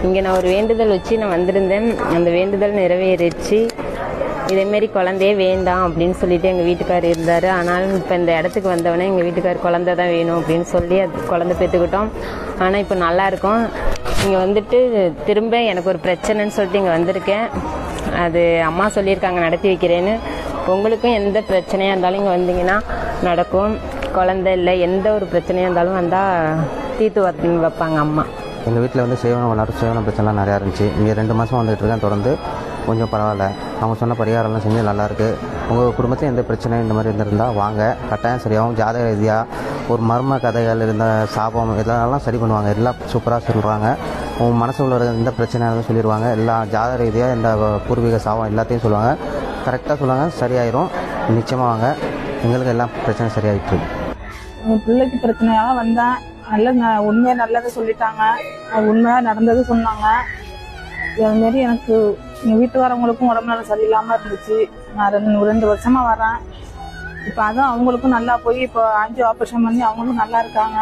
இங்கே நான் ஒரு வேண்டுதல் வச்சு நான் வந்திருந்தேன். அந்த வேண்டுதல் நிறைவேறிடுச்சு. இதேமாரி குழந்தையே வேண்டாம் அப்படின்னு சொல்லிட்டு எங்கள் வீட்டுக்கார் இருந்தார். ஆனாலும் இப்போ இந்த இடத்துக்கு வந்தவொடனே எங்கள் வீட்டுக்கார் குழந்தை தான் வேணும் அப்படின்னு சொல்லி அது குழந்தை பெற்றுக்கிட்டோம். ஆனால் இப்போ நல்லாயிருக்கும். இங்கே வந்துட்டு திரும்ப எனக்கு ஒரு பிரச்சனைன்னு சொல்லிட்டு இங்கே வந்திருக்கேன். அது அம்மா சொல்லியிருக்காங்க நடத்தி வைக்கிறேன்னு. உங்களுக்கும் எந்த பிரச்சனையாக இருந்தாலும் இங்கே வந்தீங்கன்னா நடக்கும். குழந்தை இல்லை எந்த ஒரு பிரச்சனையாக இருந்தாலும் வந்தால் தீர்த்து வைப்பாங்க அம்மா. எங்கள் வீட்டில் வந்து சேவன பிரச்சனைலாம் நிறையா இருந்துச்சு. இங்கே 2 மாதம் வந்துட்டு இருக்கேன். தொடர்ந்து கொஞ்சம் பரவாயில்ல. அவங்க சொன்ன பரிகாரம்லாம் செஞ்சு நல்லாயிருக்கு. உங்கள் குடும்பத்தில் எந்த பிரச்சனை இந்த மாதிரி இருந்திருந்தால் வாங்க, கட்டாயம் சரியாகும். ஜாதக ரீதியாக ஒரு மர்ம கதைகள் இருந்த சாபம் இதெல்லாம் சரி பண்ணுவாங்க. எல்லாம் சூப்பராக சொல்கிறாங்க. உங்கள் மனசுக்குள்ள இருக்க எந்த பிரச்சனையாலும் சொல்லிடுவாங்க. எல்லா ஜாதக ரீதியாக இந்த பூர்வீக சாபம் எல்லாத்தையும் சொல்லுவாங்க. கரெக்டாக சொல்லுவாங்க, சரியாயிரும். நிச்சயமாக வாங்க, எங்களுக்கு எல்லாம் பிரச்சனை சரியாயிட்டு. என் பிள்ளைக்கு பிரச்சனையாக வந்தேன். உண்மையாக நல்லதை சொல்லிட்டாங்க. அது உண்மையாக நடந்தது சொன்னாங்க. அதுமாரி எனக்கு எங்கள் வீட்டுக்காரவங்களுக்கும் உடம்பு நல்லா சரியில்லாமல் இருந்துச்சு. நான் 2 வருஷமாக வரேன். இப்போ அதுவும் அவங்களுக்கும் நல்லா போய் இப்போ 5 ஆப்ரேஷன் பண்ணி அவங்களும் நல்லா இருக்காங்க.